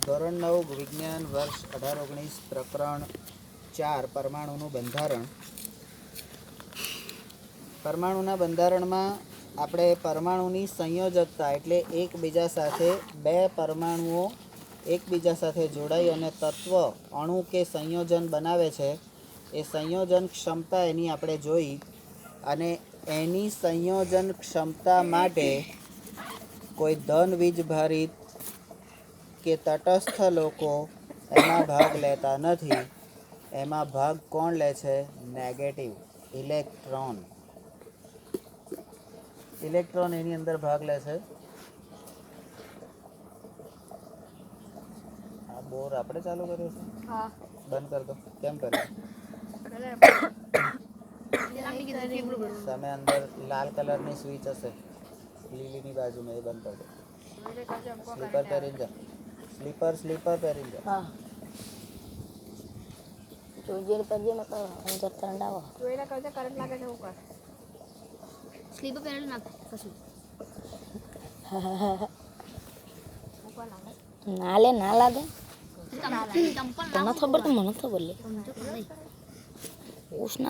ધોરણ 9 વિજ્ઞાન વર્ષ 18-19 પ્રકરણ 4 પરમાણુનું બંધારણ. પરમાણુના બંધારણમાં આપણે પરમાણુની સંયોજકતા એટલે એકબીજા સાથે બે પરમાણુઓ એકબીજા સાથે જોડાઈ અને તત્વ અણુ કે સંયોજન બનાવે છે એ સંયોજન ક્ષમતા એની આપણે જોઈ અને એની સંયોજન ક્ષમતા માટે કોઈ ધન વીજભારિત કે તટસ્થ લોકો એમાં ભાગ લેતા નથી. એમાં ભાગ કોણ લે છે? Negative electron. ઇલેક્ટ્રોન એની અંદર ભાગ લે છે. આ બોર આપણે ચાલુ કર્યો છે? હા. બંધ કર દો. કેમ કર્યું? સામે અંદર લાલ કલરની સ્વિચ હશે લીલીની બાજુમાં, એ બંધ કરી દો. સ્લીપર પહેરીને જા. સ્લીપર પહેરીને જા. હા. જોઈ કરજે ને તો અંદર કરંટ આવો. જોઈને કરજે, કરંટ લાગે છે ઉપર. સ્લીપર પહેરેલું ના કશું. ના લાગે. તને ખબર તો મને ખબર લે. ઉષ્ણ